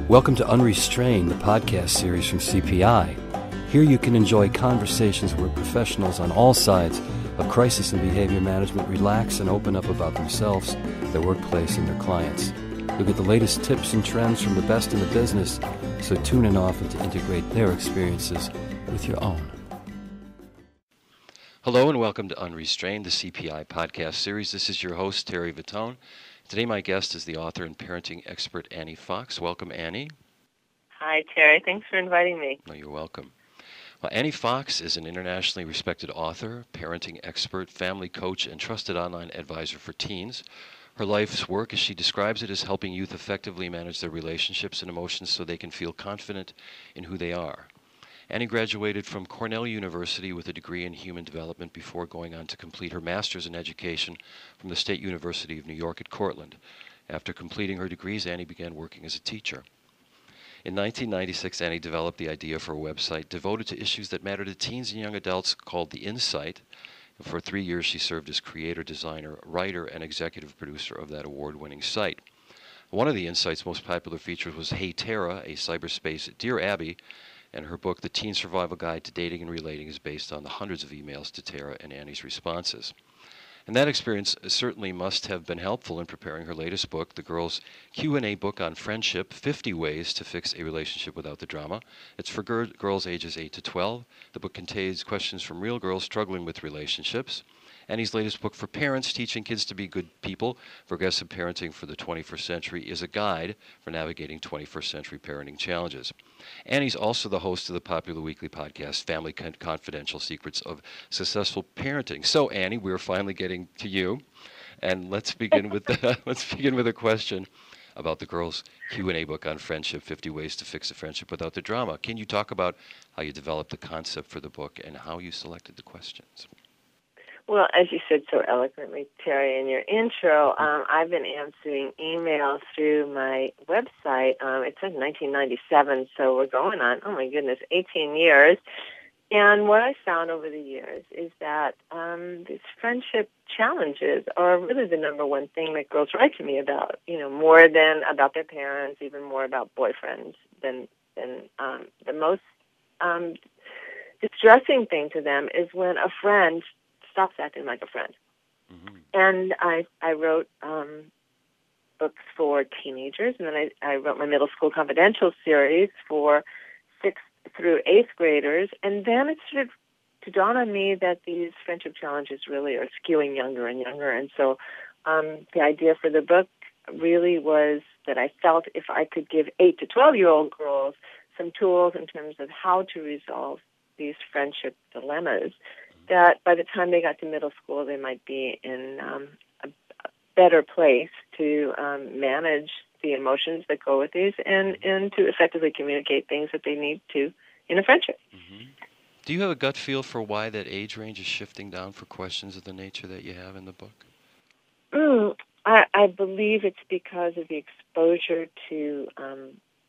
Welcome to Unrestrained, the podcast series from CPI. Here you can enjoy conversations where professionals on all sides of crisis and behavior management relax and open up about themselves, their workplace, and their clients. You'll get the latest tips and trends from the best in the business, so tune in often to integrate their experiences with your own. Hello and welcome to Unrestrained, the CPI podcast series. This is your host, Terry Vitone. Today my guest is the author and parenting expert, Annie Fox. Welcome, Annie. Hi, Terry. Thanks for inviting me. No, you're welcome. Well, Annie Fox is an internationally respected author, parenting expert, family coach, and trusted online advisor for teens. Her life's work, as she describes it, is helping youth effectively manage their relationships and emotions so they can feel confident in who they are. Annie graduated from Cornell University with a degree in human development before going on to complete her master's in education from the State University of New York at Cortland. After completing her degrees, Annie began working as a teacher. In 1996, Annie developed the idea for a website devoted to issues that matter to teens and young adults called The Insight. For 3 years, she served as creator, designer, writer, and executive producer of that award-winning site. One of The Insight's most popular features was Hey Tara, a cyberspace Dear Abby, and her book, The Teen Survival Guide to Dating and Relating, is based on the hundreds of emails to Tara and Annie's responses. And that experience certainly must have been helpful in preparing her latest book, the girls' Q&A book on friendship, 50 Ways to Fix a Relationship Without the Drama. It's for girls ages 8 to 12. The book contains questions from real girls struggling with relationships. Annie's latest book for parents, Teaching Kids to Be Good People, Progressive Parenting for the 21st Century, is a guide for navigating 21st century parenting challenges. Annie's also the host of the popular weekly podcast, Family Confidential Secrets of Successful Parenting. So, Annie, we're finally getting to you, and let's begin with a question about the girls' Q&A book on friendship, 50 Ways to Fix a Friendship Without the Drama. Can you talk about how you developed the concept for the book and how you selected the questions? Well, as you said so eloquently, Terry, in your intro, I've been answering emails through my website. It says 1997, so we're going on, 18 years. And what I found over the years is that these friendship challenges are really the number one thing that girls write to me about, more than about their parents, even more about boyfriends than the most distressing thing to them is when a friend stops acting like a friend. Mm-hmm. And I wrote books for teenagers, and then I wrote my middle school confidential series for 6th through 8th graders, and then it started to dawn on me that these friendship challenges really are skewing younger and younger. And so the idea for the book really was that I felt if I could give 8 to 12-year-old girls some tools in terms of how to resolve these friendship dilemmas, that by the time they got to middle school, they might be in a better place to manage the emotions that go with these and to effectively communicate things that they need to in a friendship. Mm-hmm. Do you have a gut feel for why that age range is shifting down for questions of the nature that you have in the book? I believe it's because of the exposure to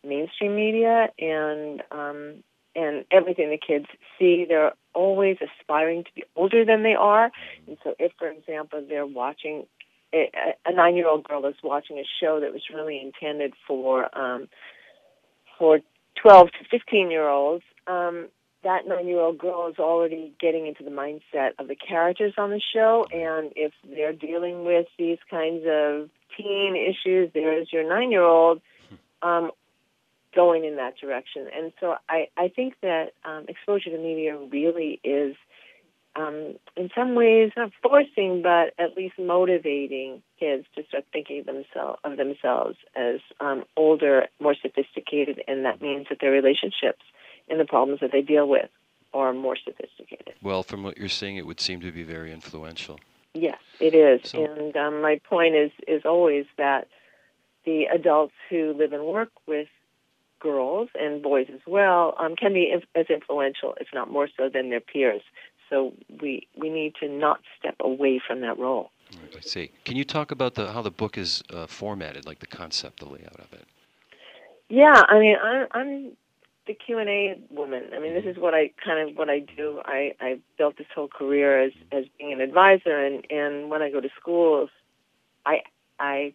mainstream media and everything the kids see. They're always aspiring to be older than they are. And so if, for example, they're watching, a 9-year-old girl is watching a show that was really intended for 12 to 15-year-olds, that 9-year-old girl is already getting into the mindset of the characters on the show. And if they're dealing with these kinds of teen issues, there's your 9-year-old going in that direction. And so I think that exposure to media really is, in some ways, not forcing, but at least motivating kids to start thinking of themselves as older, more sophisticated, and that means that their relationships and the problems that they deal with are more sophisticated. Well, from what you're saying, it would seem to be very influential. Yes, it is. So, and my point is always that the adults who live and work with girls and boys as well can be as influential, if not more so, than their peers. So we need to not step away from that role. I see. Can you talk about how the book is formatted, like the concept, the layout of it? Yeah, I mean, I'm the Q&A woman. I mean, this is what I do. I built this whole career as being an advisor, and when I go to schools, I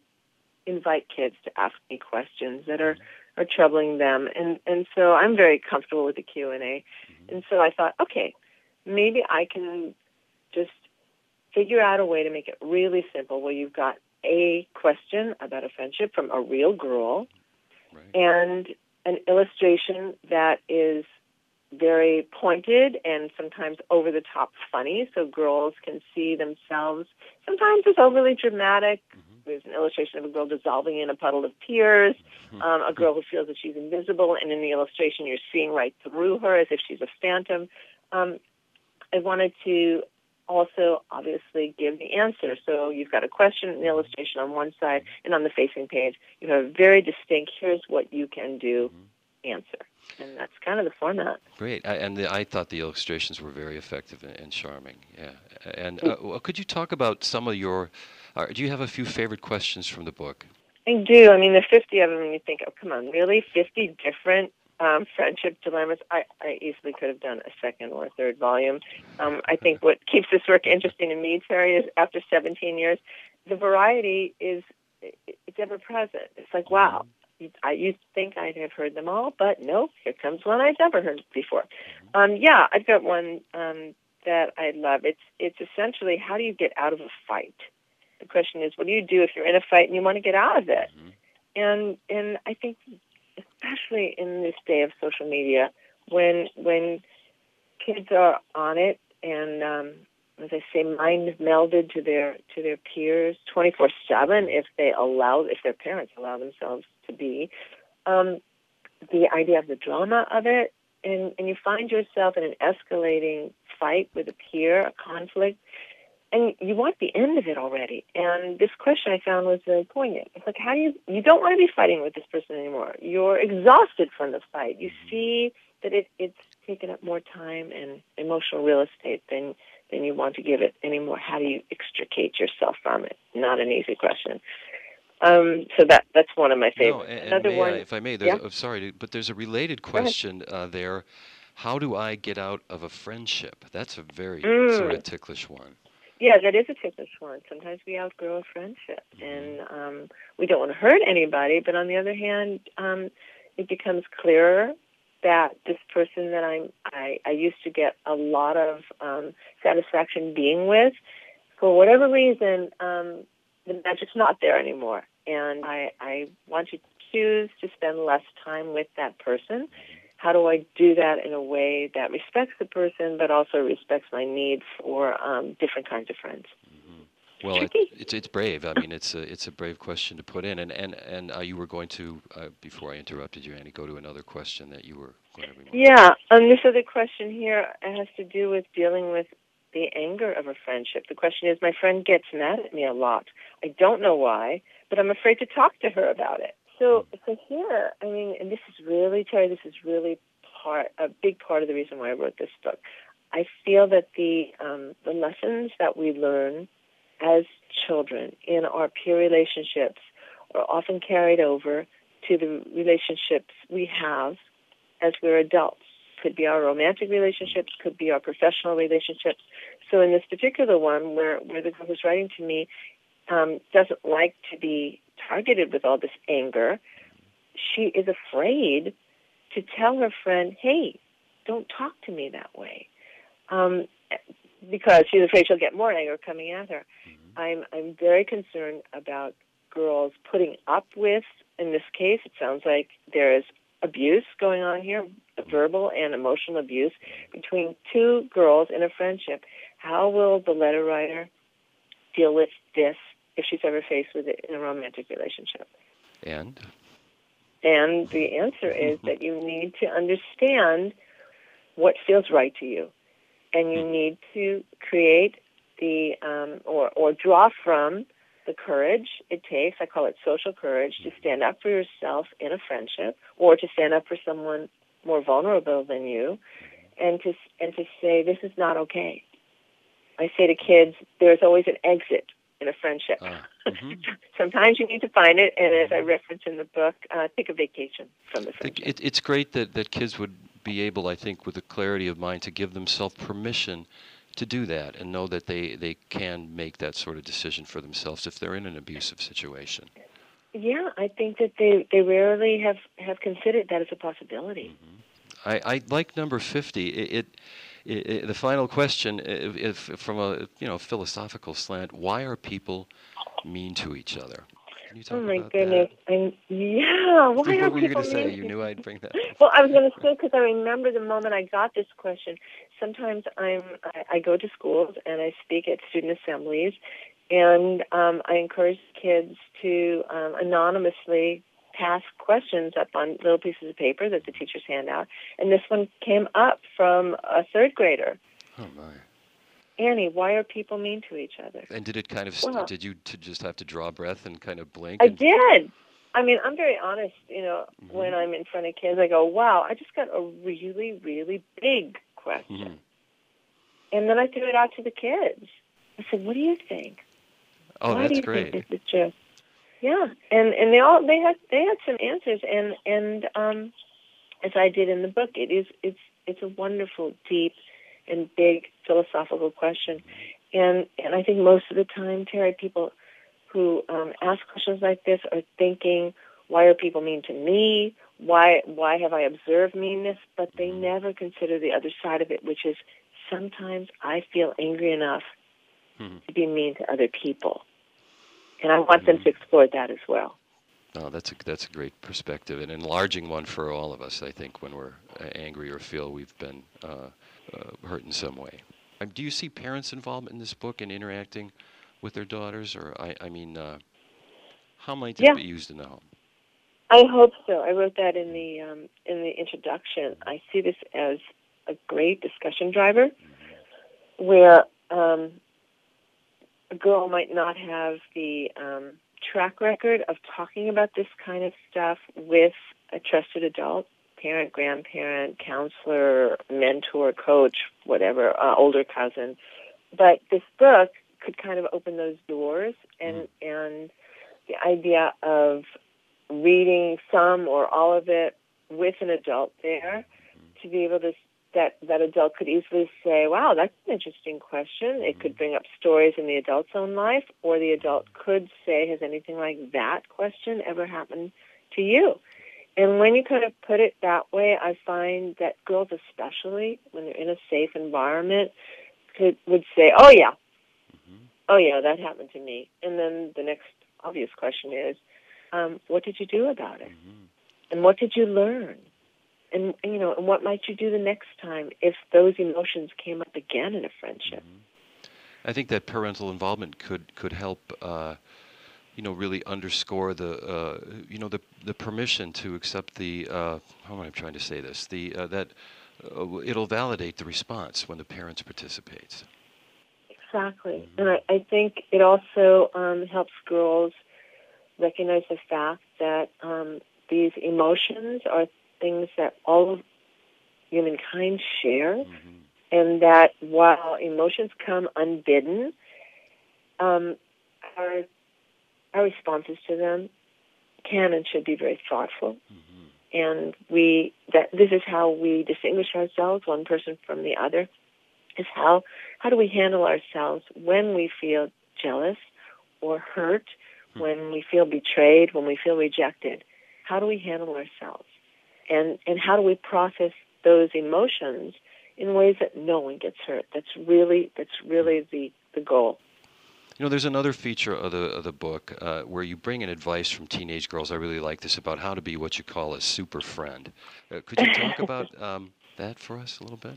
invite kids to ask me questions that are are troubling them. And so I'm very comfortable with the Q&A. And so I thought, okay, maybe I can just figure out a way to make it really simple where you've got a question about a friendship from a real girl and an illustration that is very pointed and sometimes over the top funny, so girls can see themselves. Sometimes it's overly dramatic. There's an illustration of a girl dissolving in a puddle of tears, a girl who feels that she's invisible, and in the illustration you're seeing right through her as if she's a phantom. I wanted to also obviously give the answer. So you've got a question and an illustration on one side, and on the facing page you have a very distinct, here's what you can do answer. And that's kind of the format. Great. I thought the illustrations were very effective and charming. Yeah. And could you talk about some of your, do you have a few favorite questions from the book? I do. I mean, there are 50 of them, and you think, oh, come on, really? 50 different friendship dilemmas? I easily could have done a second or a third volume. I think what keeps this work interesting to me, Terry, is after 17 years, the variety it's ever present. It's like, wow. I used to think I'd have heard them all, but no, here comes one I've never heard before. Yeah, I've got one that I love. It's essentially, how do you get out of a fight? The question is, what do you do if you're in a fight and you want to get out of it? And I think, especially in this day of social media, when kids are on it and as I say, mind melded to their peers 24/7, if their parents allow themselves to be, the idea of the drama of it, and you find yourself in an escalating fight with a peer, a conflict, and you want the end of it already. And this question I found was very poignant. It's like, how do you don't want to be fighting with this person anymore. You're exhausted from the fight. You see that it's taken up more time and emotional real estate than you want to give it anymore. How do you extricate yourself from it? Not an easy question. So that's one of my favorites. Another one, if I may, I'm sorry, but there's a related question there. How do I get out of a friendship? That's a very sort of ticklish one. Yeah, that is a ticklish one. Sometimes we outgrow a friendship, and we don't want to hurt anybody. But on the other hand, it becomes clearer that this person that I used to get a lot of satisfaction being with, for whatever reason, the magic's not there anymore. And I want to choose to spend less time with that person. How do I do that in a way that respects the person but also respects my need for different kinds of friends? Well, it's brave. I mean, it's a brave question to put in. And you were going to, before I interrupted you, Annie, go to another question that you were going to remark. Yeah, this other question here has to do with dealing with the anger of a friendship. The question is, my friend gets mad at me a lot. I don't know why, but I'm afraid to talk to her about it. So here, I mean, and this is really, Terry, this is really a big part of the reason why I wrote this book. I feel that the lessons that we learn as children in our peer relationships are often carried over to the relationships we have as we're adults. Could be our romantic relationships, could be our professional relationships. So in this particular one, where the girl who's writing to me doesn't like to be targeted with all this anger, she is afraid to tell her friend, hey, don't talk to me that way, because she's afraid she'll get more anger coming at her. I'm very concerned about girls putting up with, in this case, it sounds like there is abuse going on here, verbal and emotional abuse, between two girls in a friendship. How will the letter writer deal with this if she's ever faced with it in a romantic relationship? And the answer is that you need to understand what feels right to you, and you need to create the or draw from the courage it takes. I call it social courage, to stand up for yourself in a friendship, or to stand up for someone more vulnerable than you, and to say, this is not okay. I say to kids, there's always an exit in a friendship. Sometimes you need to find it, and as I reference in the book, take a vacation from the friendship. It's great that kids would be able, I think, with a clarity of mind, to give themselves permission to do that and know that they can make that sort of decision for themselves if they're in an abusive situation. Yeah, I think that they rarely have considered that as a possibility. I like number 50. The final question, if from a philosophical slant, why are people mean to each other? Can you Oh talk my about that? goodness! Yeah, why are What were you people going to say? mean You to? knew I'd bring that up. Well, I was going to say, because I remember the moment I got this question. Sometimes I go to schools and I speak at student assemblies, and I encourage kids to anonymously pass questions up on little pieces of paper that the teachers hand out. And this one came up from a third grader. Oh my! Annie, why are people mean to each other? And did it kind of? Well, Did you just have to draw breath and kind of blink I and? did. I mean, I'm very honest, Mm-hmm. when I'm in front of kids, I go, wow, I just got a really, really big question. Mm-hmm. And then I threw it out to the kids. I said, what do you think? Oh, Why do that's you think great. this is true? Yeah. And they had some answers, and as I did in the book, it's a wonderful, deep and big philosophical question. And I think most of the time, Terry, people who ask questions like this are thinking, why are people mean to me? Why have I observed meanness? But they never consider the other side of it, which is sometimes I feel angry enough to be mean to other people. And I want them to explore that as well. Oh, that's a great perspective, an enlarging one for all of us. I think when we're angry or feel we've been hurt in some way. Do you see parents' involvement in this book and interacting with their daughters, or I mean, how might this Yeah, be used in the home? I hope so. I wrote that in the introduction. I see this as a great discussion driver, where a girl might not have the track record of talking about this kind of stuff with a trusted adult, parent, grandparent, counselor, mentor, coach, whatever, older cousin. But this book could kind of open those doors, and the idea of reading some or all of it with an adult there, to be able to, that adult could easily say, wow, that's an interesting question. It could bring up stories in the adult's own life, or the adult could say, has anything like that question ever happened to you? And when you kind of put it that way, I find that girls especially, when they're in a safe environment, would say, oh yeah, that happened to me. And then the next obvious question is, what did you do about it? And what did you learn? And and what might you do the next time if those emotions came up again in a friendship? I think that parental involvement could help, really underscore the permission to accept the. How am I trying to say this? It'll validate the response when the parents participates. Exactly, and I think it also helps girls recognize the fact that these emotions are things that all of humankind share, and that while emotions come unbidden, our responses to them can and should be very thoughtful. And this is how we distinguish ourselves, one person from the other, is how do we handle ourselves when we feel jealous or hurt, when we feel betrayed, when we feel rejected. How do we handle ourselves? And how do we process those emotions in ways that no one gets hurt? That's really the goal. There's another feature of the book where you bring in advice from teenage girls. I really like this, about how to be what you call a super friend. Could you talk about that for us a little bit?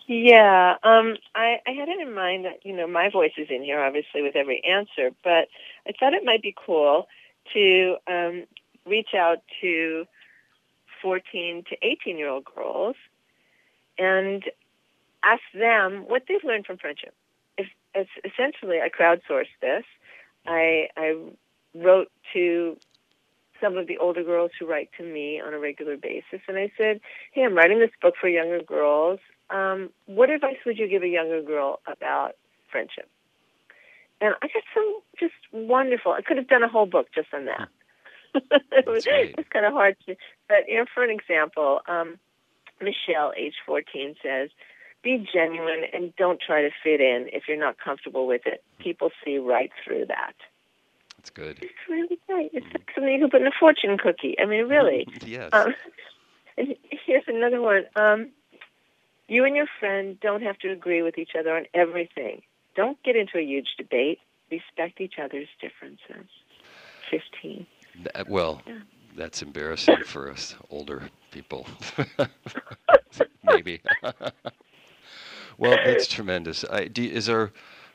Yeah, I had it in mind that, my voice is in here, obviously, with every answer, but I thought it might be cool to reach out to 14 to 18-year-old girls and ask them what they've learned from friendship. Essentially, I crowdsourced this. I wrote to some of the older girls who write to me on a regular basis, and I said, hey, I'm writing this book for younger girls. What advice would you give a younger girl about friendship? And I got some just wonderful. I could have done a whole book just on that. It was kind of hard to, but for an example, Michelle, age 14, says, be genuine and don't try to fit in if you're not comfortable with it. People see right through that. That's good. It's really great. It's like something you can put in a fortune cookie. I mean, really. Yes. And here's another one. You and your friend don't have to agree with each other on everything. Don't get into a huge debate. Respect each other's differences. 15. Well, Yeah. that's embarrassing for us older people. Maybe. Well, that's tremendous. Is there?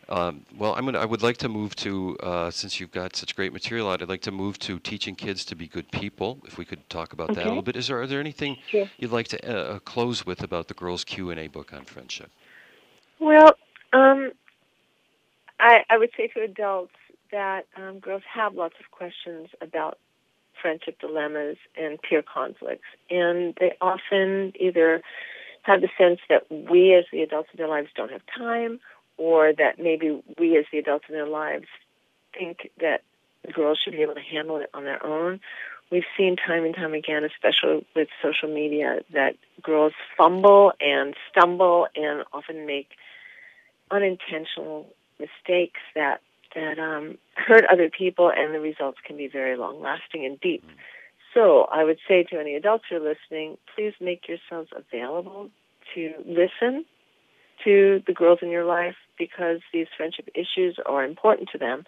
Well, I would like to move to since you've got such great material out. I'd like to move to teaching kids to be good people. If we could talk about that a little Okay. bit. Are there anything Sure. you'd like to close with about the girls' Q&A book on friendship? Well, I would say to adults that girls have lots of questions about friendship dilemmas and peer conflicts, and they often either have the sense that we as the adults in their lives don't have time, or that maybe we as the adults in their lives think that the girls should be able to handle it on their own. We've seen time and time again, especially with social media, that girls fumble and stumble and often make unintentional mistakes that hurt other people, and the results can be very long-lasting and deep. So I would say to any adults who are listening, please make yourselves available to listen to the girls in your life, because these friendship issues are important to them,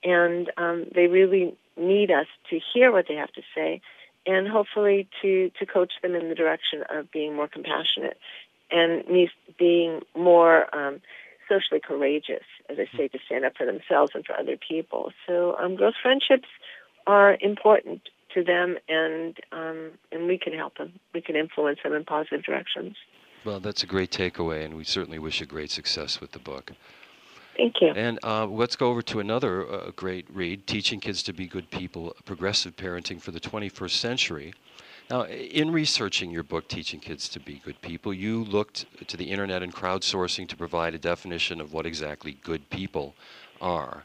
and they really need us to hear what they have to say, and hopefully to coach them in the direction of being more compassionate and being more socially courageous, as I say, to stand up for themselves and for other people. So girls' friendships are important to them, and we can help them. We can influence them in positive directions. Well, that's a great takeaway, and we certainly wish you great success with the book. Thank you. And let's go over to another great read, Teaching Kids to Be Good People, Progressive Parenting for the 21st Century. Now, in researching your book, Teaching Kids to Be Good People, you looked to the internet and crowdsourcing to provide a definition of what exactly good people are.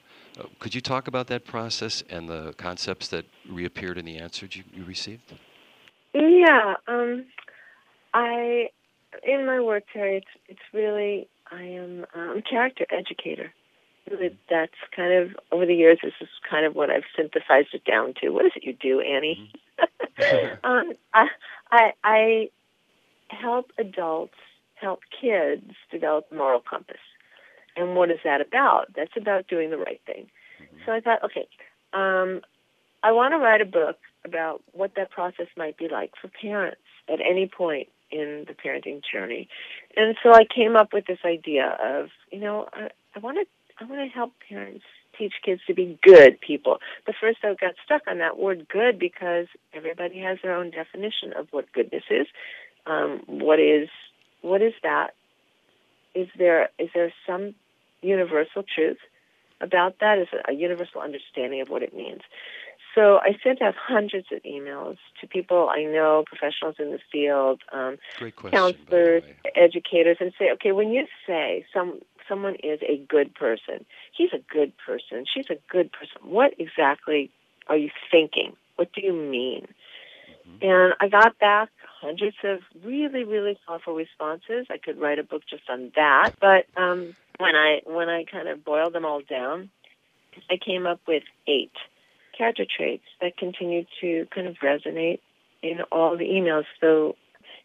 Could you talk about that process and the concepts that reappeared in the answers you received? Yeah. In my work, Terry, it's really, I'm a character educator. Really, that's kind of, over the years, this is kind of what I've synthesized it down to. What is it you do, Annie? I help adults, help kids develop a moral compass. And what is that about? That's about doing the right thing. So I thought, okay, I want to write a book about what that process might be like for parents at any point in the parenting journey. And so I came up with this idea of, I want to help parents teach kids to be good people. But first I got stuck on that word good, because everybody has their own definition of what goodness is. What is that? Is there some universal truth about that? Is it a universal understanding of what it means? So I sent out hundreds of emails to people I know, professionals in the field, Great question, counselors, by the way. educators, and say, okay, when you say someone is a good person, he's a good person, she's a good person, what exactly are you thinking? What do you mean? And I got back hundreds of really, really thoughtful responses. I could write a book just on that. But when I kind of boiled them all down, I came up with 8 character traits that continue to kind of resonate in all the emails. So,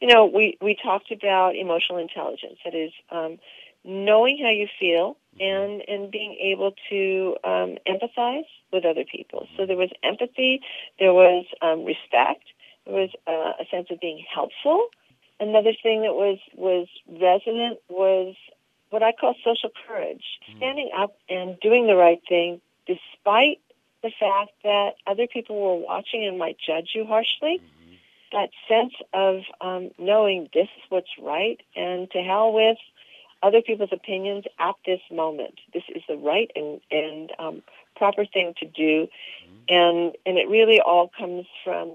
we talked about emotional intelligence. That is, knowing how you feel and being able to empathize with other people. So there was empathy, there was respect, there was a sense of being helpful. Another thing that was resonant was what I call social courage, standing up and doing the right thing despite the fact that other people were watching and might judge you harshly. That sense of knowing this is what's right, and to hell with other people's opinions at this moment. This is the right and proper thing to do, and it really all comes from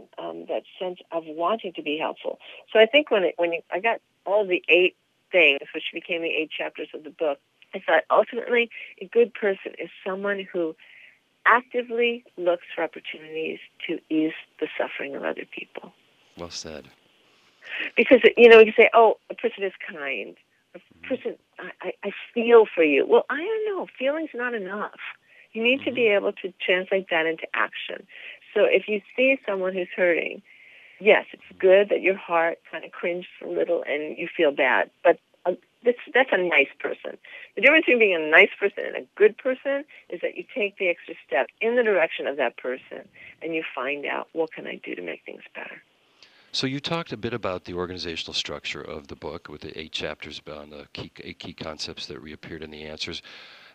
that sense of wanting to be helpful. So I think when I got all the 8 things, which became the 8 chapters of the book, I thought ultimately a good person is someone who actively looks for opportunities to ease the suffering of other people. Well said. Because, you can say, oh, a person is kind. A person, I feel for you. Well, I don't know. Feeling's not enough. You need to be able to translate that into action. So if you see someone who's hurting, yes, it's good that your heart kind of cringed a little and you feel bad, but that's a nice person. The difference between being a nice person and a good person is that you take the extra step in the direction of that person and you find out, what can I do to make things better? So you talked a bit about the organizational structure of the book with the 8 chapters on the eight key concepts that reappeared in the answers.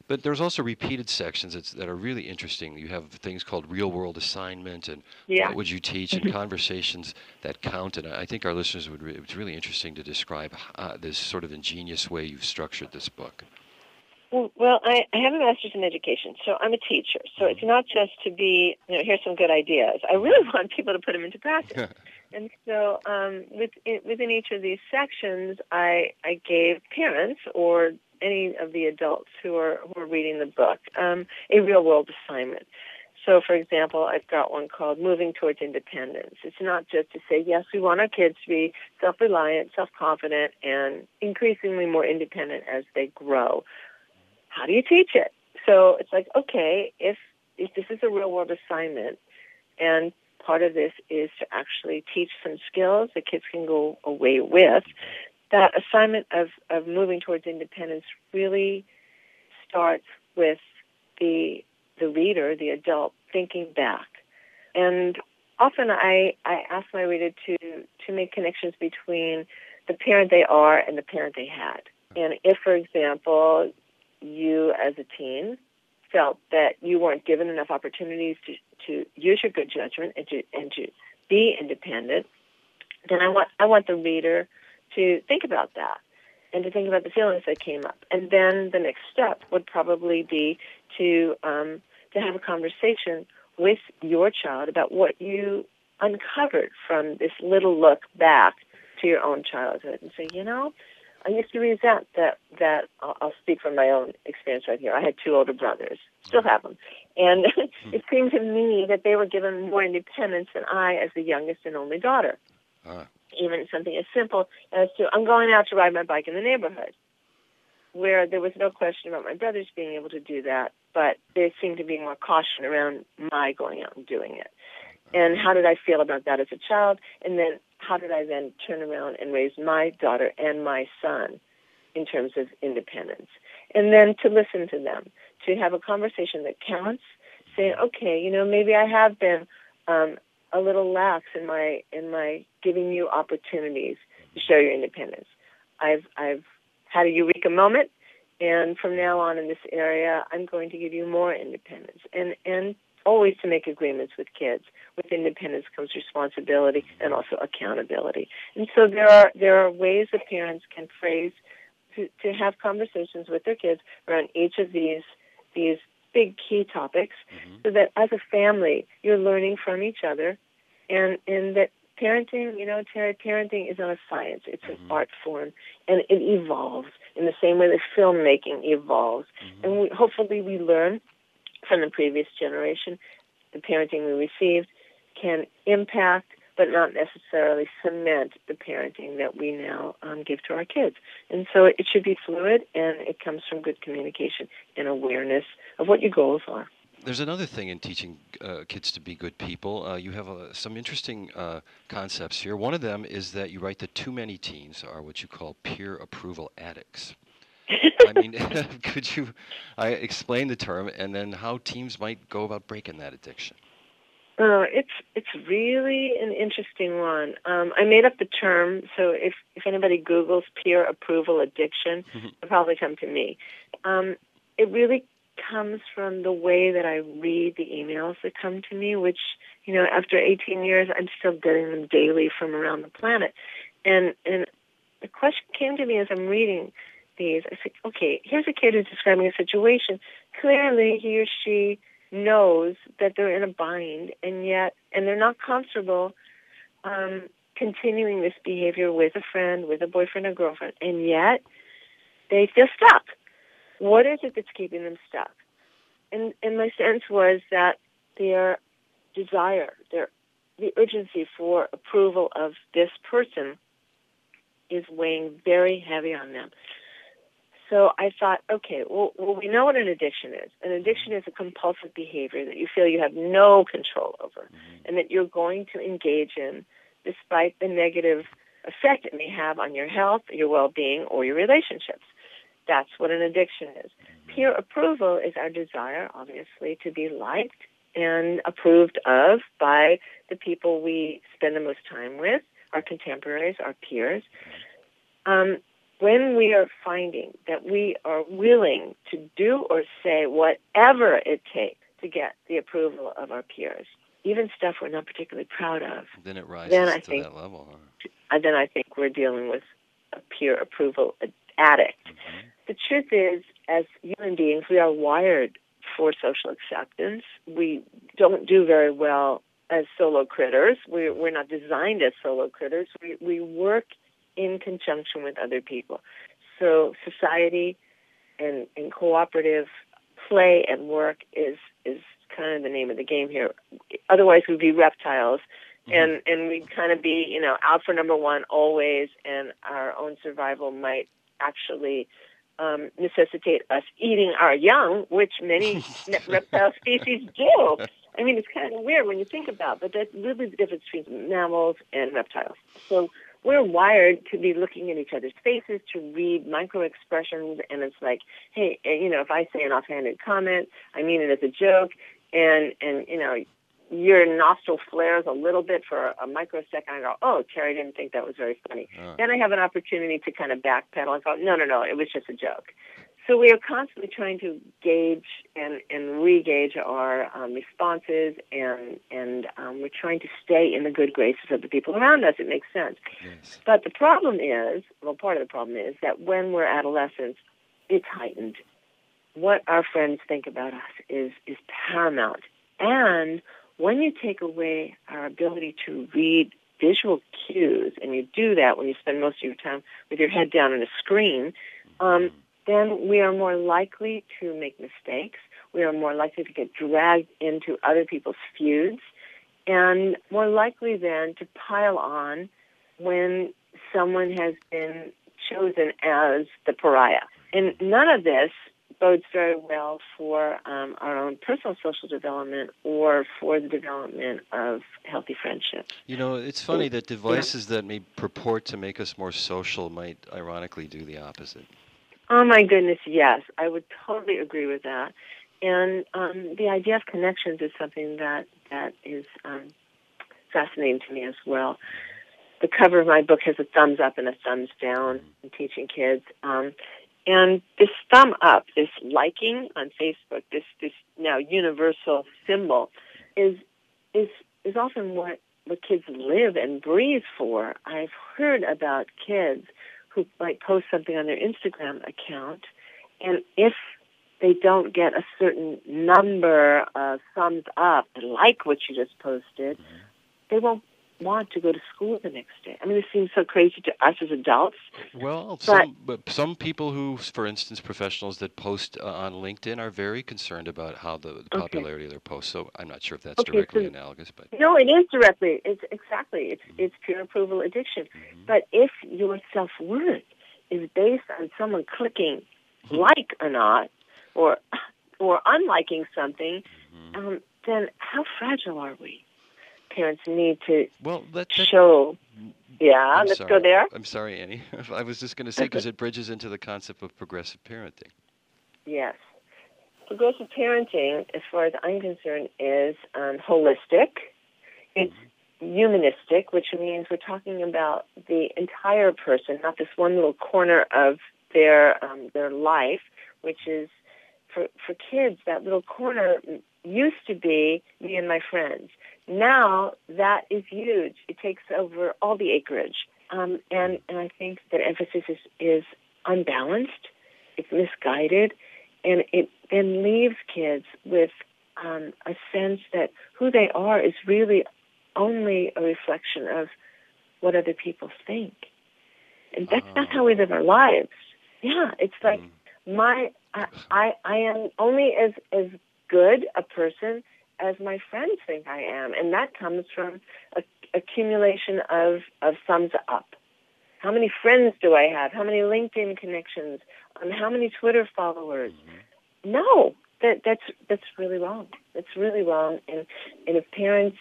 But there's also repeated sections that are really interesting. You have things called real-world assignment and what would you teach, and conversations that count. And I think our listeners it's really interesting to describe this sort of ingenious way you've structured this book. Well, I have a master's in education, so I'm a teacher. So it's not just to be, here's some good ideas. I really want people to put them into practice. And so within each of these sections, I gave parents or any of the adults who are reading the book a real-world assignment. So, for example, I've got one called Moving Towards Independence. It's not just to say, yes, we want our kids to be self-reliant, self-confident, and increasingly more independent as they grow. How do you teach it? So it's like, okay, if this is a real-world assignment, and part of this is to actually teach some skills that kids can go away with, that assignment of moving towards independence really starts with the reader, the adult, thinking back. And often I ask my reader to make connections between the parent they are and the parent they had. And if, for example, you as a teen felt that you weren't given enough opportunities to use your good judgment and to be independent, then I want the reader to think about that and to think about the feelings that came up. And then the next step would probably be to have a conversation with your child about what you uncovered from this little look back to your own childhood and say, I used to resent that I'll speak from my own experience right here. I had 2 older brothers, still have them. And it seemed to me that they were given more independence than I as the youngest and only daughter. Even something as simple as I'm going out to ride my bike in the neighborhood, where there was no question about my brothers being able to do that, but there seemed to be more caution around my going out and doing it. And how did I feel about that as a child? And then how did I then turn around and raise my daughter and my son in terms of independence? And then to listen to them, to have a conversation that counts, saying, okay, maybe I have been a little lax in my giving you opportunities to show your independence. I've had a eureka moment, and from now on in this area, I'm going to give you more independence. And always to make agreements with kids. With independence comes responsibility and also accountability. And so there are ways that parents can phrase to have conversations with their kids around each of these big key topics, so that as a family you're learning from each other, and that parenting, Terry, parenting is not a science; it's an art form, and it evolves in the same way that filmmaking evolves. And hopefully we learn from the previous generation. The parenting we received can impact, but not necessarily cement, the parenting that we now give to our kids. And so it should be fluid, and it comes from good communication and awareness of what your goals are. There's another thing in teaching kids to be good people. You have some interesting concepts here. One of them is that you write that too many teens are what you call peer approval addicts. I mean, could you explain the term and then how teams might go about breaking that addiction? It's really an interesting one. I made up the term, so if anybody Googles peer approval addiction, it'll probably come to me. It really comes from the way that I read the emails that come to me, which, after 18 years, I'm still getting them daily from around the planet. And the question came to me as I'm reading these. I said, okay, here's a kid who's describing a situation. Clearly, he or she knows that they're in a bind, and they're not comfortable continuing this behavior with a friend, with a boyfriend or girlfriend, and yet they feel stuck. What is it that's keeping them stuck? And my sense was that their desire, the urgency for approval of this person is weighing very heavy on them. So I thought, okay, well, we know what an addiction is. An addiction is a compulsive behavior that you feel you have no control over and that you're going to engage in despite the negative effect it may have on your health, your well-being, or your relationships. That's what an addiction is. Peer approval is our desire, obviously, to be liked and approved of by the people we spend the most time with, our contemporaries, our peers. When we are finding that we are willing to do or say whatever it takes to get the approval of our peers, even stuff we're not particularly proud of, then it rises to that level. Then I think we're dealing with a peer approval addict. The truth is, as human beings, we are wired for social acceptance. We don't do very well as solo critters. We're not designed as solo critters. We work in conjunction with other people. So society and cooperative play and work is kind of the name of the game here. Otherwise, we'd be reptiles, and we'd kind of be, out for number one always, and our own survival might actually necessitate us eating our young, which many reptile species do. I mean, it's kind of weird when you think about it, but that's really the difference between mammals and reptiles. So we're wired to be looking at each other's faces, to read micro-expressions, and it's like, hey, if I say an offhanded comment, I mean it as a joke, and your nostril flares a little bit for a microsecond. I go, oh, Terry didn't think that was very funny. Then I have an opportunity to kind of backpedal and go, no, it was just a joke. So we are constantly trying to gauge and re-gauge our responses, and we're trying to stay in the good graces of the people around us. It makes sense. Yes. But the problem is, part of the problem is that when we're adolescents, it's heightened. What our friends think about us is paramount. And when you take away our ability to read visual cues, and you do that when you spend most of your time with your head down on a screen, then we are more likely to make mistakes. We are more likely to get dragged into other people's feuds, and more likely then to pile on when someone has been chosen as the pariah. And none of this bodes very well for our own personal social development or for the development of healthy friendships. It's funny that devices that may purport to make us more social might ironically do the opposite. Oh, my goodness, yes. I would totally agree with that. And the idea of connections is something that is fascinating to me as well. The cover of my book has a thumbs up and a thumbs down in teaching kids. And this thumb up, this liking on Facebook, this now universal symbol, is often what kids live and breathe for. I've heard about kids who might post something on their Instagram account, and if they don't get a certain number of thumbs up and like what you just posted, they won't want to go to school the next day. I mean, this seems so crazy to us as adults. Well, some people who, for instance, professionals that post on LinkedIn are very concerned about how the popularity of their posts. So I'm not sure if that's directly analogous, but no, it is directly. It's exactly. It's peer approval addiction. But if your self-worth is based on someone clicking like or not, or unliking something, then how fragile are we? Parents need to show. Yeah, let's go there. I'm sorry, Annie. I was just going to say, because it bridges into the concept of progressive parenting. Yes. Progressive parenting, as far as I'm concerned, is holistic. It's humanistic, which means we're talking about the entire person, not this one little corner of their life, which is, for kids, that little corner used to be me and my friends. Now that is huge. It takes over all the acreage. And I think that emphasis is unbalanced, it's misguided, and it then leaves kids with a sense that who they are is really only a reflection of what other people think. And that's not how we live our lives. Yeah, it's like I am only as good a person as my friends think I am, and that comes from accumulation of thumbs up. How many friends do I have? How many LinkedIn connections? How many Twitter followers? No, that's really wrong. That's really wrong. And if parents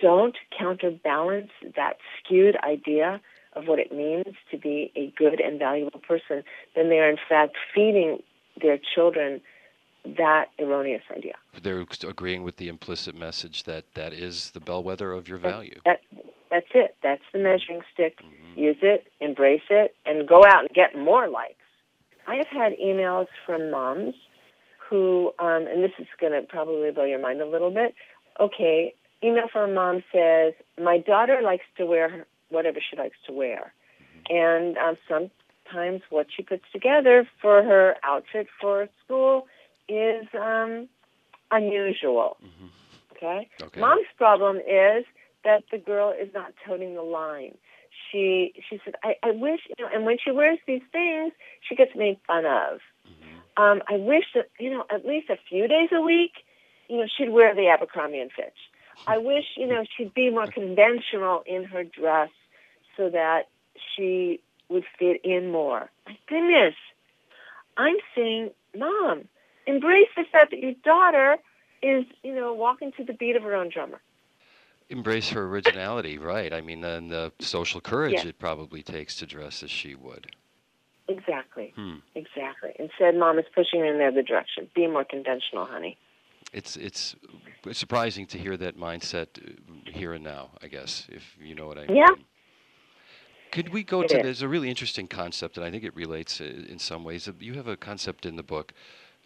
don't counterbalance that skewed idea of what it means to be a good and valuable person, then they are in fact feeding their children that erroneous idea. They're agreeing with the implicit message that is the bellwether of your value. That's it. That's the measuring stick. Use it, embrace it, and go out and get more likes. I have had emails from moms who, and this is going to probably blow your mind a little bit. Okay, email from a mom says, my daughter likes to wear whatever she likes to wear. And sometimes what she puts together for her outfit for school is unusual. Okay? Mom's problem is that the girl is not toting the line. She said, I wish, and when she wears these things, she gets made fun of. I wish that, at least a few days a week, she'd wear the Abercrombie and Fitch. I wish, she'd be more conventional in her dress so that she would fit in more. My goodness. I'm saying, Mom, embrace the fact that your daughter is, walking to the beat of her own drummer. Embrace her originality, right? I mean, and the social courage it probably takes to dress as she would. Exactly. Exactly. Instead, Mom is pushing her in the other direction. Be more conventional, honey. It's surprising to hear that mindset here and now, I guess, if you know what I mean. Yeah. Could we go to, there's a really interesting concept, and I think it relates in some ways. You have a concept in the book,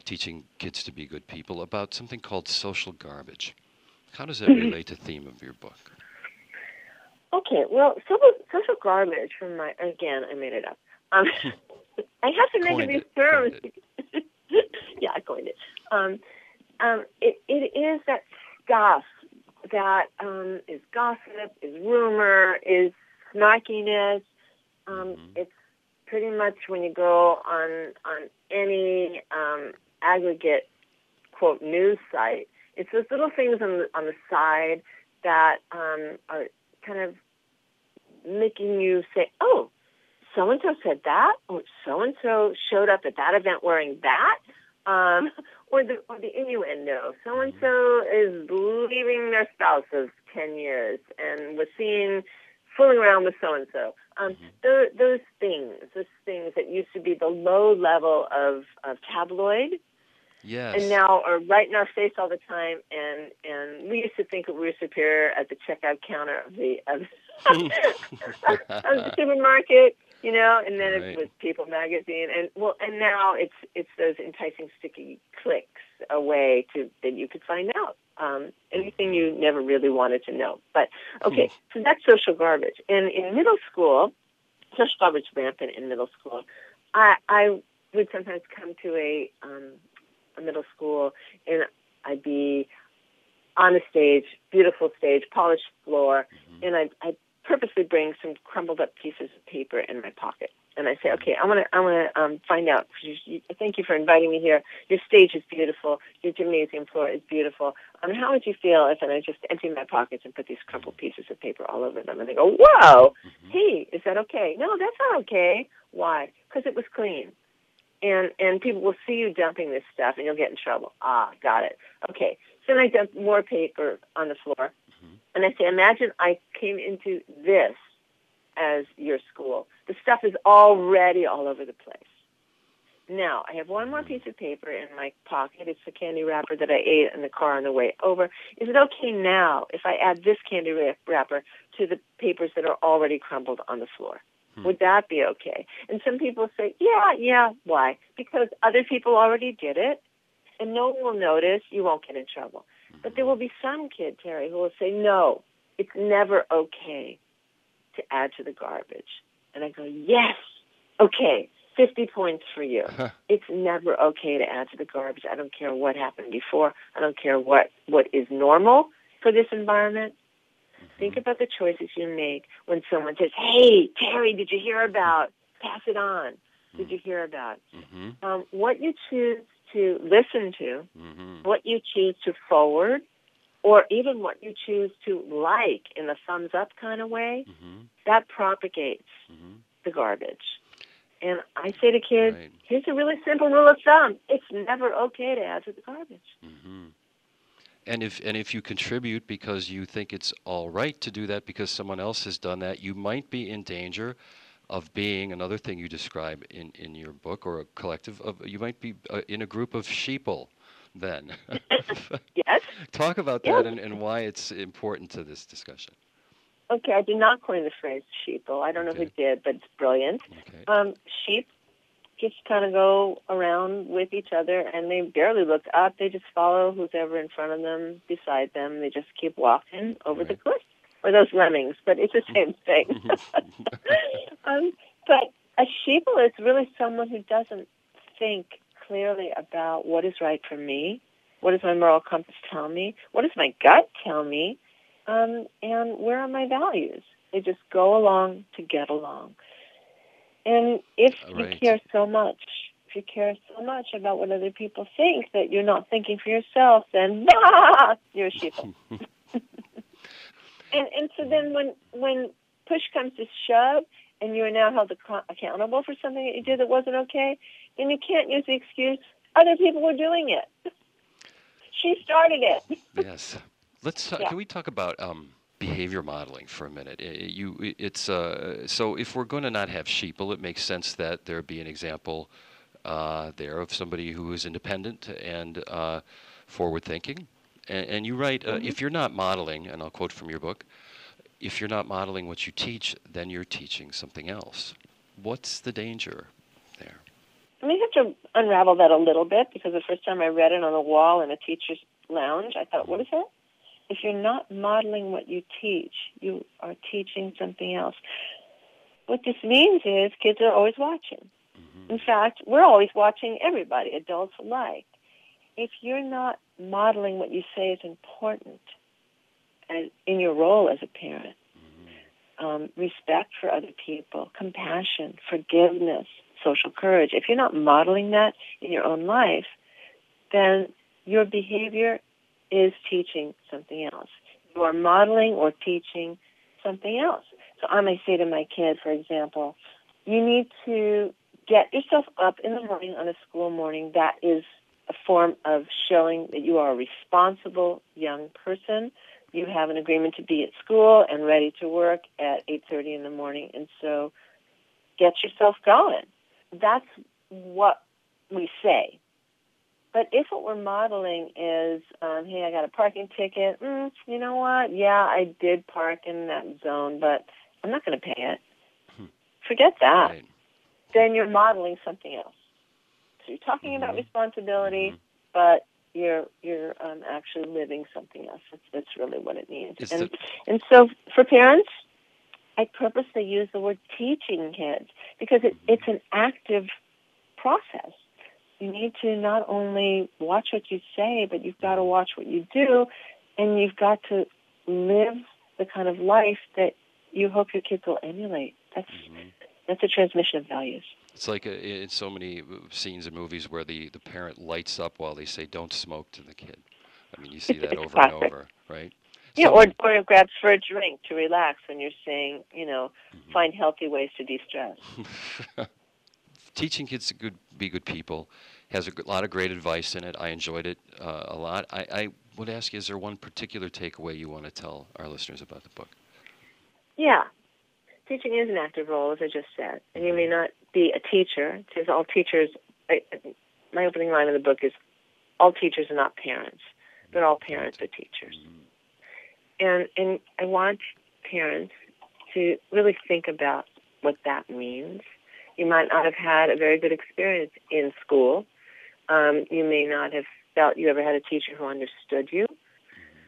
Teaching Kids to Be Good People, about something called social garbage. How does that relate to the theme of your book? Okay, well, social garbage, I made it up. I have to make these terms. Yeah, I coined it. It is that stuff that is gossip, is rumor, is snarkiness. It's pretty much when you go on any aggregate, quote, news site, it's those little things on the side that are kind of making you say, oh, so-and-so said that, or so-and-so showed up at that event wearing that, or the innuendo. So-and-so is leaving their spouse of 10 years and was seen fooling around with so-and-so. Those things that used to be the low level of tabloid, and now are right in our face all the time, and we used to think that we were superior at the checkout counter of the supermarket, and then it was People magazine, and now it's those enticing sticky clicks away that you could find out anything you never really wanted to know. But okay, so that's social garbage. And in middle school, social garbage rampant in middle school. I would sometimes come to a middle school, and I'd be on a stage, beautiful stage, polished floor, and I'd purposely bring some crumbled up pieces of paper in my pocket. And I say, okay, I want to find out. Thank you for inviting me here. Your stage is beautiful. Your gymnasium floor is beautiful. How would you feel if I just emptied my pockets and put these crumpled pieces of paper all over them? And they go, whoa, hey, is that okay? No, that's not okay. Why? Because it was clean. And people will see you dumping this stuff, and you'll get in trouble. Ah, got it. Okay. So then I dump more paper on the floor, and I say, imagine I came into this as your school. The stuff is already all over the place. Now, I have one more piece of paper in my pocket. It's the candy wrapper that I ate in the car on the way over. Is it okay now if I add this candy wrapper to the papers that are already crumbled on the floor? Would that be okay? And some people say, yeah. Why? Because other people already did it, and no one will notice. You won't get in trouble. But there will be some kid, Terry, who will say, no, it's never okay to add to the garbage. And I go, yes, okay, 50 points for you. It's never okay to add to the garbage. I don't care what happened before. I don't care what is normal for this environment. Think about the choices you make when someone says, hey, Terry, did you hear about? Pass it on. Did you hear about? What you choose to listen to, what you choose to forward, or even what you choose to like in a thumbs up kind of way, that propagates the garbage. And I say to kids, here's a really simple rule of thumb. It's never okay to add to the garbage. And if you contribute because you think it's all right to do that because someone else has done that, you might be in danger of being, another thing you describe in your book, or a collective of, you might be in a group of sheeple then. Yes. Talk about that and why it's important to this discussion. Okay, I did not coin the phrase sheeple. I don't know who did, but it's brilliant. Sheep just kind of go around with each other, and they barely look up. They just follow who's ever in front of them, beside them. They just keep walking over the cliff. Or those lemmings, but it's the same thing. But a sheeple is really someone who doesn't think clearly about what is right for me, what does my moral compass tell me, what does my gut tell me, and where are my values. They just go along to get along. And if you care so much about what other people think that you're not thinking for yourself, then you're a sheeple. And so then when push comes to shove and you are now held accountable for something that you did that wasn't okay, then you can't use the excuse, other people were doing it. She started it. Yes. Can we talk about behavior modeling for a minute? So if we're going to not have sheeple, it makes sense that there be an example there of somebody who is independent and forward-thinking. And you write, if you're not modeling, and I'll quote from your book, if you're not modeling what you teach, then you're teaching something else. What's the danger there? I may have to unravel that a little bit, because the first time I read it on a wall in a teacher's lounge, I thought, what is that? If you're not modeling what you teach, you are teaching something else. What this means is kids are always watching. In fact, we're always watching everybody, adults alike. If you're not modeling what you say is important in your role as a parent, respect for other people, compassion, forgiveness, social courage, if you're not modeling that in your own life, then your behavior is teaching something else. You are modeling or teaching something else. So I may say to my kid, for example, you need to get yourself up in the morning on a school morning. That is a form of showing that you are a responsible young person. You have an agreement to be at school and ready to work at 8:30 in the morning, and so get yourself going. That's what we say. But if what we're modeling is, hey, I got a parking ticket, you know what? Yeah, I did park in that zone, but I'm not going to pay it. Forget that. Right. Then you're modeling something else. So you're talking about responsibility, but you're actually living something else. That's really what it means. And so for parents, I purposely use the word teaching kids because it's an active process. You need to not only watch what you say, but you've got to watch what you do, and you've got to live the kind of life that you hope your kids will emulate. That's a transmission of values. It's like in so many scenes in movies where the parent lights up while they say "don't smoke" to the kid. I mean, you see that over and over, right? Yeah, or grabs for a drink to relax when you're saying, find healthy ways to de-stress. Teaching kids to be good people has a lot of great advice in it. I enjoyed it a lot. I would ask you, is there one particular takeaway you want to tell our listeners about the book? Yeah. Teaching is an active role, as I just said. And you may not be a teacher, because all teachers, my opening line in the book is, all teachers are not parents, but all parents are teachers. And I want parents to really think about what that means. You might not have had a very good experience in school. You may not have felt you ever had a teacher who understood you.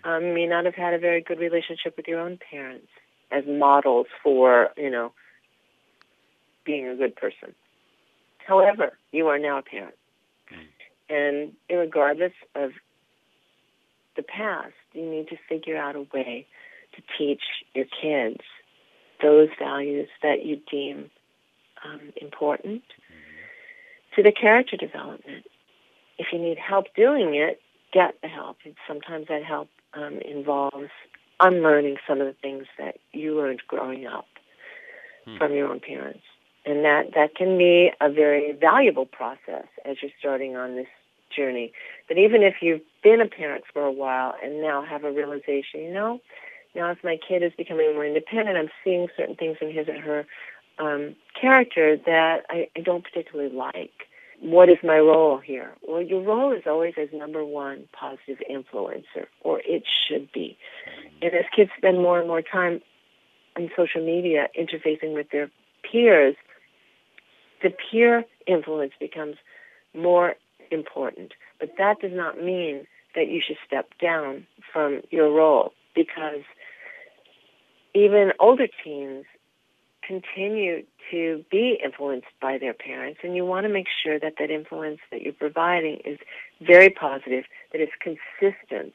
You may not have had a very good relationship with your own parents as models for, being a good person. However, you are now a parent. And regardless of the past, you need to figure out a way to teach your kids those values that you deem important to the character development. If you need help doing it, get the help. And sometimes that help involves unlearning some of the things that you learned growing up from your own parents. And that can be a very valuable process as you're starting on this journey. But even if you've been a parent for a while and now have a realization, now as my kid is becoming more independent, I'm seeing certain things in his or her character that I don't particularly like. What is my role here? Well, your role is always as number one positive influencer, or it should be. And as kids spend more and more time on social media interfacing with their peers, the peer influence becomes more important. But that does not mean that you should step down from your role, because even older teens continue to be influenced by their parents, and you want to make sure that that influence that you're providing is very positive, that it's consistent,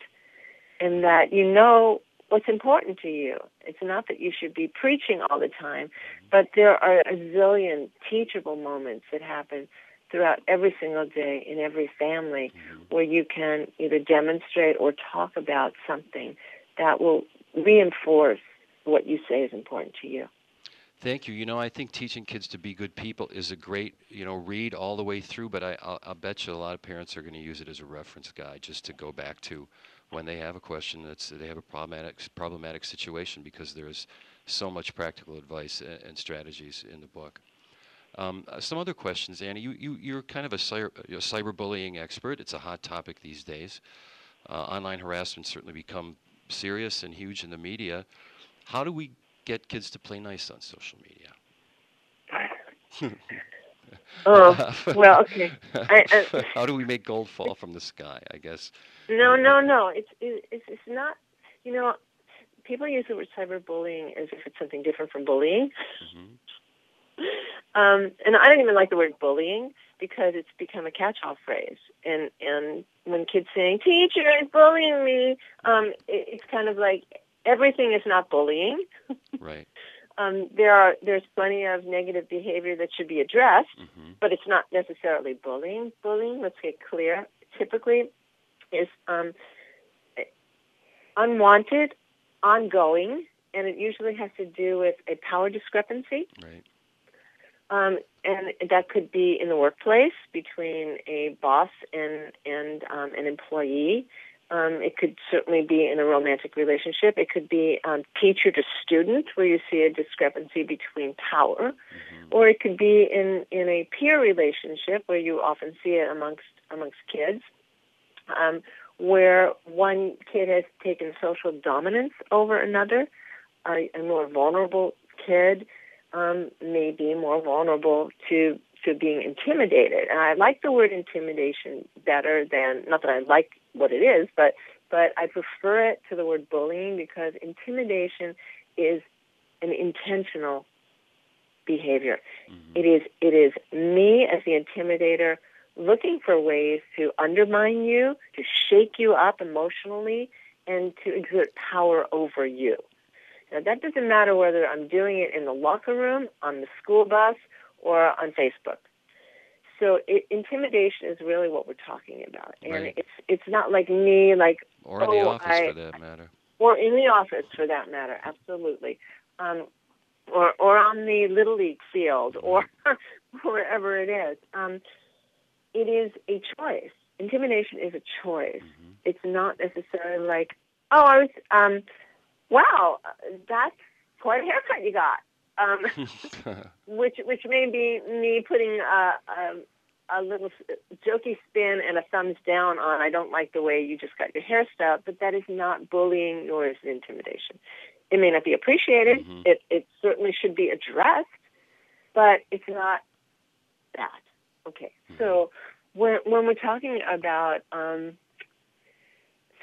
and that you know what's important to you. It's not that you should be preaching all the time, but there are a zillion teachable moments that happen throughout every single day in every family where you can either demonstrate or talk about something that will reinforce what you say is important to you. Thank you. I think teaching kids to be good people is a great, read all the way through, but I'll bet you a lot of parents are going to use it as a reference guide just to go back to when they have a question they have a problematic situation, because there's so much practical advice and strategies in the book. Some other questions, Annie. You're kind of a cyberbullying expert. It's a hot topic these days. Online harassment certainly become serious and huge in the media. How do we get kids to play nice on social media? Well, okay. How do we make gold fall from the sky, I guess? No. It's not, people use the word cyberbullying as if it's something different from bullying. And I don't even like the word bullying, because it's become a catch-all phrase. And when kids saying, "Teacher is bullying me," it's kind of like, everything is not bullying. Right. There's plenty of negative behavior that should be addressed, but it's not necessarily bullying. Bullying, let's get clear, typically is unwanted, ongoing, and it usually has to do with a power discrepancy. Right. And that could be in the workplace between a boss and an employee. It could certainly be in a romantic relationship. It could be teacher to student, where you see a discrepancy between power, or it could be in a peer relationship, where you often see it amongst kids, where one kid has taken social dominance over another. A more vulnerable kid may be more vulnerable to being intimidated. And I like the word intimidation better than, not that I like what it is, but I prefer it to the word bullying, because intimidation is an intentional behavior. It is me as the intimidator looking for ways to undermine you, to shake you up emotionally, and to exert power over you. Now, that doesn't matter whether I'm doing it in the locker room, on the school bus, or on Facebook. So intimidation is really what we're talking about. And right. It's not like me, like... Or in the office, for that matter. Or in the office, for that matter, absolutely. Or on the Little League field, or wherever it is. It is a choice. Intimidation is a choice. It's not necessarily like, wow, that's quite a haircut you got. Which may be me putting a little jokey spin and a thumbs down on, I don't like the way you just got your hair styled, but that is not bullying, nor is it intimidation. It may not be appreciated. It certainly should be addressed, but it's not that. Okay, so when we're talking about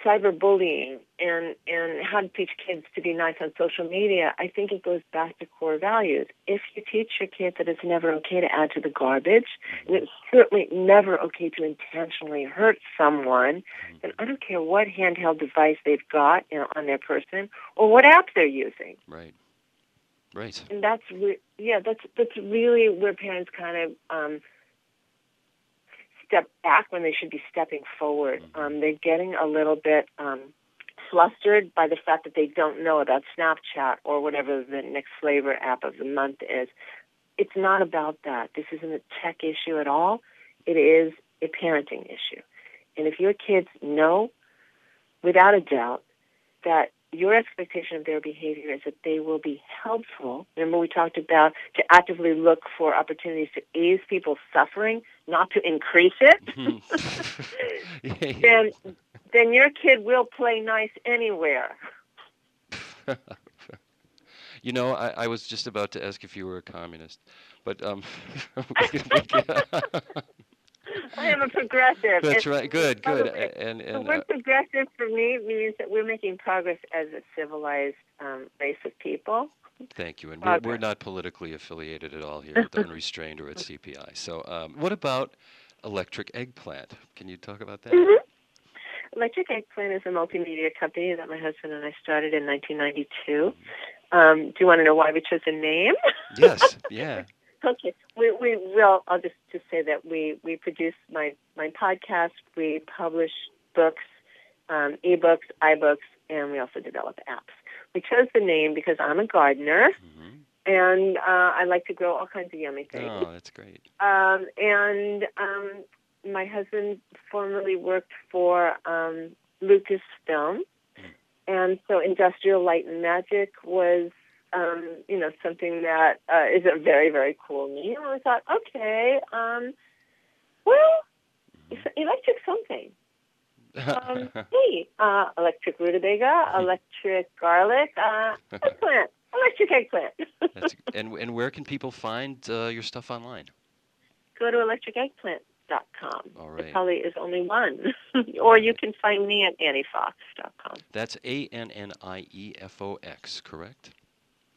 cyberbullying and how to teach kids to be nice on social media, I think it goes back to core values. If you teach your kid that it's never okay to add to the garbage, and it's certainly never okay to intentionally hurt someone, then I don't care what handheld device they've got on their person or what app they're using. Right. And that's really where parents kind of step back when they should be stepping forward. They're getting a little bit flustered by the fact that they don't know about Snapchat or whatever the next flavor app of the month is. It's not about that. This isn't a tech issue at all. It is a parenting issue. And if your kids know, without a doubt, that your expectation of their behavior is that they will be helpful. Remember we talked about to actively look for opportunities to ease people's suffering, not to increase it. Then your kid will play nice anywhere. You know, I was just about to ask if you were a communist, but I am a progressive. That's right. Good. And the word progressive for me means that we're making progress as a civilized race of people. Thank you. And we're not politically affiliated at all here at the Unrestrained or at CPI. So what about Electric Eggplant? Can you talk about that? Mm-hmm. Electric Eggplant is a multimedia company that my husband and I started in 1992. Do you want to know why we chose the name? Yes. Yeah. Okay. We will. I'll just say that we produce my podcast. We publish books, ebooks, iBooks, and we also develop apps. We chose the name because I'm a gardener, and I like to grow all kinds of yummy things. Oh, that's great. And my husband formerly worked for Lucasfilm, and so Industrial Light and Magic was, something that is a very, very cool name. And I thought, okay, electric something. Hey, electric rutabaga, electric garlic, eggplant, electric eggplant. And where can people find your stuff online? Go to electriceggplant.com. All right. There probably is only one. Or you can find me at AnnieFox.com. That's ANNIEFOX, correct?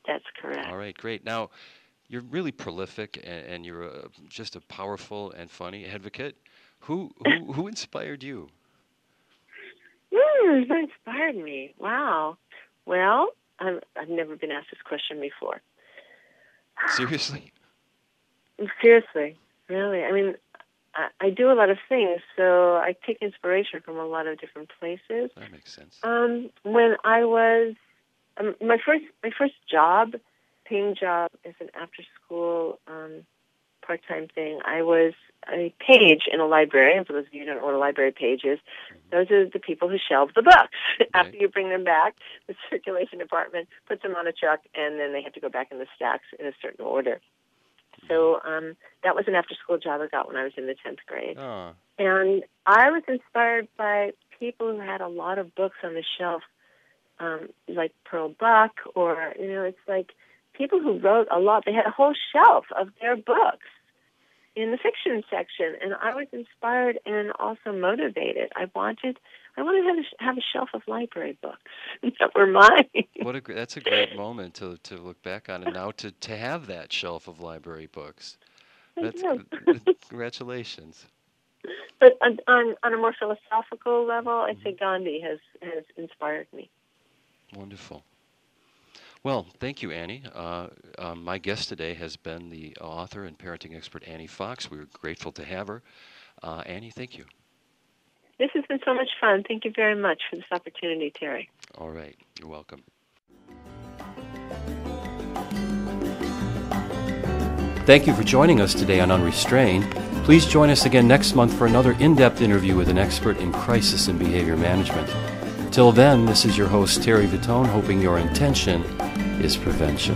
That's correct. All right, great. Now, you're really prolific, and you're just a powerful and funny advocate. Who inspired you? Who inspired me? Wow. Well, I've never been asked this question before. Seriously? Seriously, really. I mean, I do a lot of things, so I take inspiration from a lot of different places. That makes sense. When I was my first job, paying job, as an after-school part-time thing, I was a page in a library. And for those of you who don't know what a library page is, those are the people who shelve the books. Right. After you bring them back, the circulation department puts them on a truck, and then they have to go back in the stacks in a certain order. So that was an after-school job I got when I was in the 10th grade. Oh. And I was inspired by people who had a lot of books on the shelf, like Pearl Buck, or, it's like people who wrote a lot. They had a whole shelf of their books in the fiction section, and I was inspired and also motivated. I wanted to have a shelf of library books that were mine. That's a great moment to look back on, and now to have that shelf of library books. Congratulations. But on a more philosophical level, I'd say Gandhi has inspired me. Wonderful. Well, thank you, Annie. My guest today has been the author and parenting expert Annie Fox. We're grateful to have her. Annie, thank you. This has been so much fun. Thank you very much for this opportunity, Terry. All right. You're welcome. Thank you for joining us today on Unrestrained. Please join us again next month for another in-depth interview with an expert in crisis and behavior management. Till then, this is your host, Terry Vitone, hoping your intention is prevention.